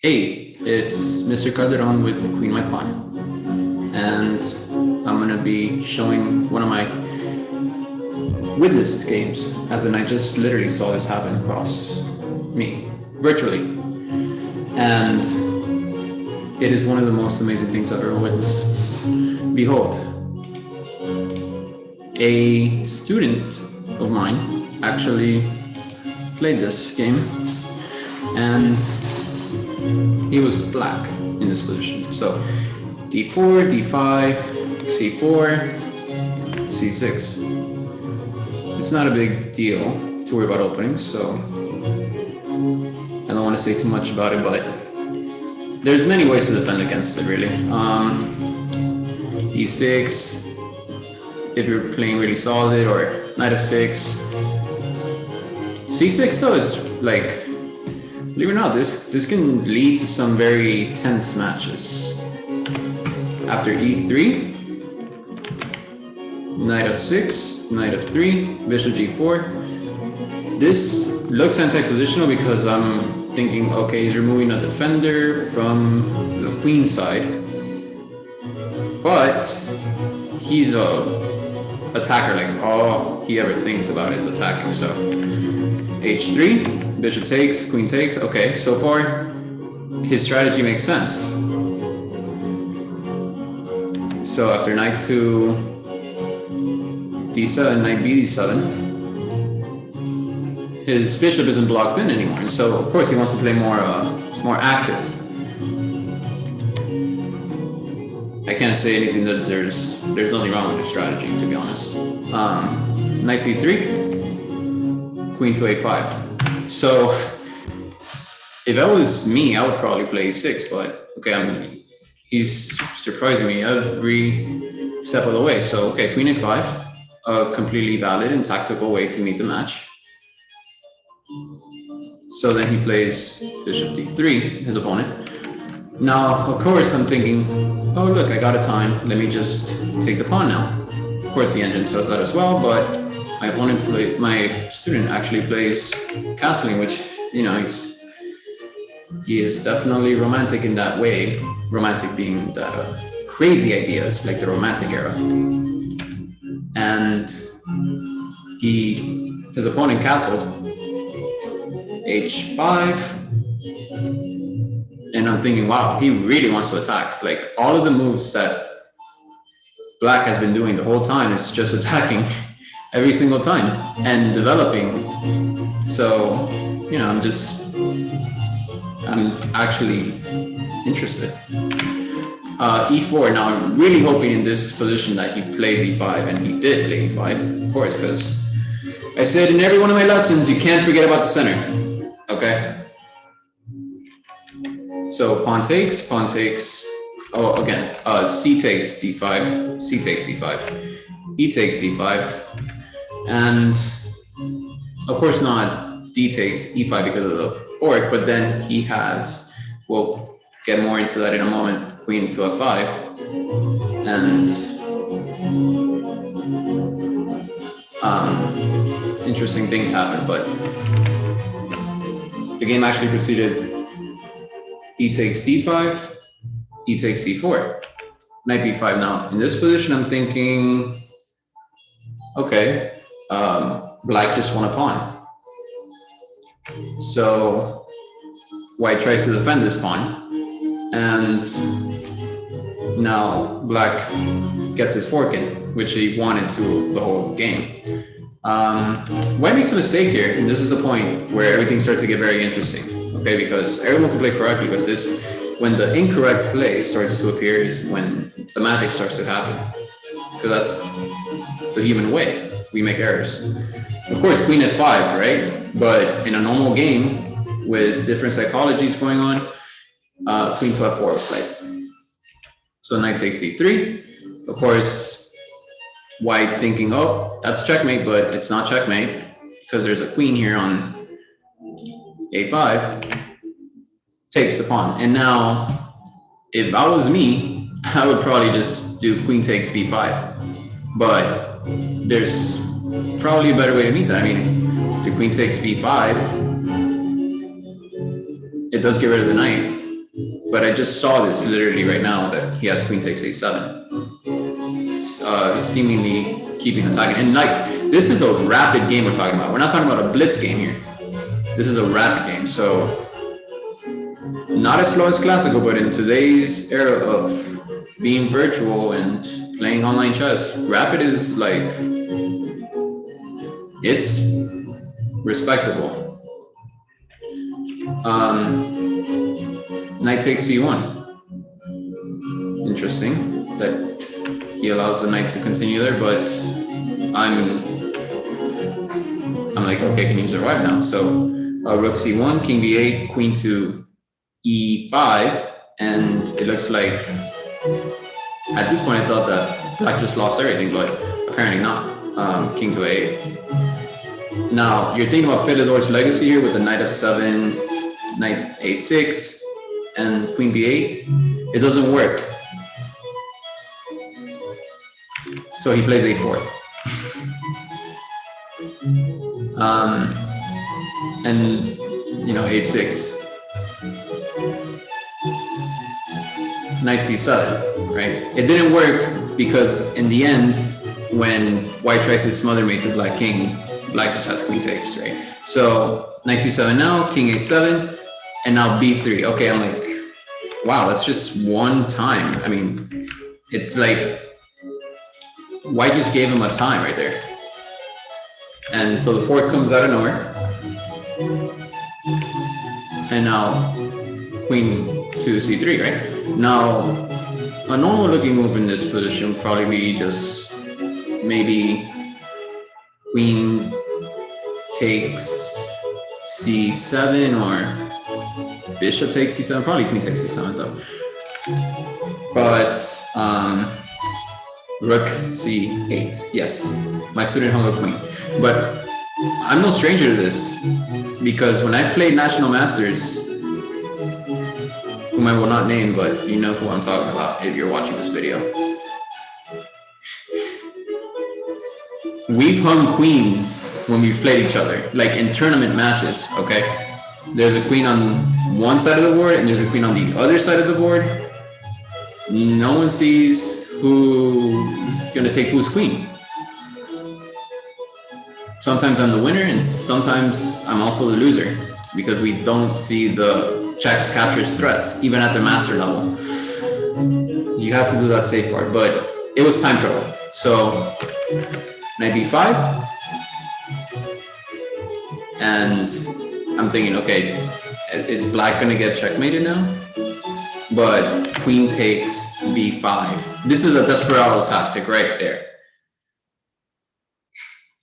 Hey, it's Mr. Calderon with Queen My Pawn, and I'm gonna be showing one of my witnessed games, as in I just literally saw this happen across me, virtually, and it is one of the most amazing things I've ever witnessed. Behold, a student of mine actually played this game, and he was black in this position. So d4, d5, c4, c6. It's not a big deal to worry about openings, so I don't want to say too much about it, but there's many ways to defend against it, really. e6, if you're playing really solid, or knight of 6. c6 though, it's like, believe it or not, this can lead to some very tense matches. After e3, knight of 6, knight of 3, bishop g4. This looks anti-positional because I'm thinking, okay, he's removing a defender from the queen side, but he's a attacker, like all he ever thinks about is attacking. So h3, bishop takes, queen takes. Okay, so far his strategy makes sense. So after knight to d7, knight b7, his bishop isn't blocked in anymore, and so of course he wants to play more active. I can't say anything that there's nothing wrong with his strategy, to be honest. Knight c3, queen to a5. So if that was me, I would probably play e6, but okay, he's surprising me every step of the way. So okay, queen a5, a completely valid and tactical way to meet the match. So then he plays bishop d3, his opponent. Now, of course, I'm thinking, oh look, I got a time, let me just take the pawn now. Of course, the engine says that as well, but my student actually plays castling, which, you know, he is definitely romantic in that way. Romantic being that crazy ideas, like the Romantic era. And his opponent castled h5, and I'm thinking, wow, he really wants to attack. Like all of the moves that black has been doing the whole time is just attacking every single time and developing. So, you know, I'm actually interested. e4, now I'm really hoping in this position that he plays e5, and he did play e5, of course, because I said in every one of my lessons, you can't forget about the center, okay? So pawn takes, oh, again, c takes d5, c takes d5, e takes d5, and of course not d takes e5 because of the fork, but then he has, we'll get more into that in a moment, queen to f5, and interesting things happen, but the game actually proceeded e takes d5, e takes c4, knight b5. Now, in this position, I'm thinking, okay, black just won a pawn. So white tries to defend this pawn, and now black gets his fork in, which he wanted to the whole game. White makes a mistake here, and this is the point where everything starts to get very interesting. Okay, because everyone can play correctly, but when the incorrect play starts to appear is when the magic starts to happen. Because that's the human way. We make errors. Of course, queen f5, right? But in a normal game with different psychologies going on, queen to f4 was played. So knight takes d3. Of course, white thinking, oh, that's checkmate, but it's not checkmate because there's a queen here on a5, takes the pawn. And now, if that was me, I would probably just do queen takes b5. But there's probably a better way to meet that. I mean, to queen takes b5, it does get rid of the knight. but I just saw this literally right now that he has queen takes a7. Seemingly keeping attacking. And like, this is a rapid game we're talking about. We're not talking about a blitz game here. This is a rapid game. So not as slow as classical, but in today's era of being virtual and playing online chess, rapid is like, it's respectable. Knight takes c1. Interesting that he allows the knight to continue there, but I'm like, okay, I can use the right now. So rook c1, king b8, queen to e5, and it looks like at this point I thought that black just lost everything, but apparently not. King to a8. Now you're thinking about Fedor's legacy here with the knight f7, knight a6, and queen b8. It doesn't work. So he plays a4. And you know, a6, knight c7, right? It didn't work because in the end, when white tries to smother mate the black king, black just has queen takes, right? So knight c7 now, king a7, and now b3. Okay, I'm like, wow, that's just one time. I mean, it's like white just gave him a time right there. And so the fork comes out of nowhere. And now queen to c3, right? Now, a normal looking move in this position would probably be just maybe queen takes c7 or bishop takes c7, probably queen takes c7 though. But rook c8, yes, my student hung a queen. But I'm no stranger to this, because when I played National Masters, whom I will not name, but you know who I'm talking about if you're watching this video, we've hung queens when we've played each other, like in tournament matches, okay? There's a queen on one side of the board and there's a queen on the other side of the board. No one sees who's gonna take whose queen. Sometimes I'm the winner and sometimes I'm also the loser, because we don't see the checks, captures, threats, even at the master level. You have to do that safe part, but it was time trouble. So knight b5, and I'm thinking, okay, is black gonna get checkmated now? But queen takes b5. This is a desperado tactic right there.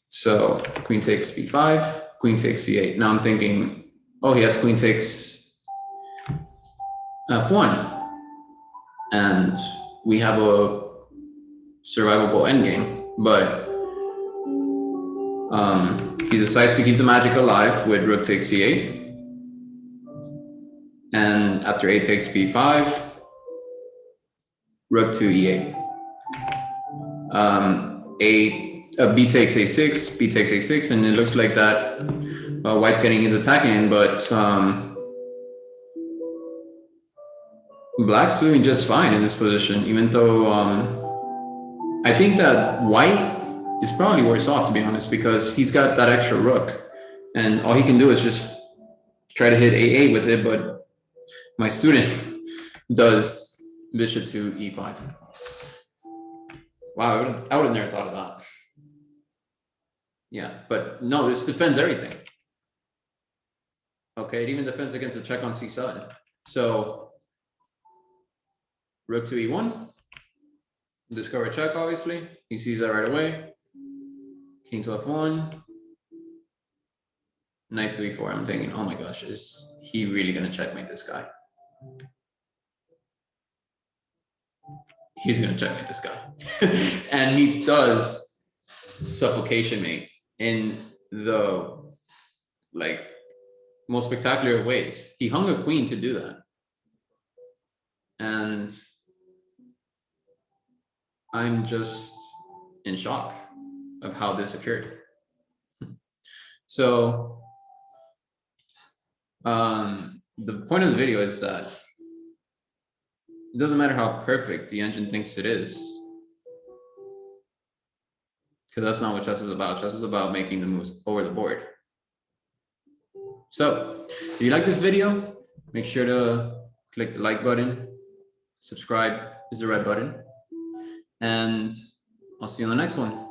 So queen takes b5, queen takes c8. Now I'm thinking, oh, he has queen takes f1, and we have a survivable endgame. But he decides to keep the magic alive with rook takes c8, and after a takes b5, rook to e8. B takes a6, b takes a6, and it looks like that white's getting his attacking in, but black's doing just fine in this position, even though I think that white is probably worse off, to be honest, because he's got that extra rook, and all he can do is just try to hit a8 with it, but my student does bishop to e5. Wow, I would have never thought of that. Yeah, but no, this defends everything. Okay, it even defends against a check on c7. So rook to e1, discover check, obviously. He sees that right away. King to f1, knight to e4. I'm thinking, oh my gosh, is he really gonna checkmate this guy? He's gonna checkmate this guy. And he does suffocation mate in the like most spectacular ways. He hung a queen to do that. And I'm just in shock of how this occurred. So the point of the video is that It doesn't matter how perfect the engine thinks it is, because that's not what chess is about. Chess is about making the moves over the board. So if you like this video, make sure to click the like button. Subscribe is the red button. And I'll see you on the next one.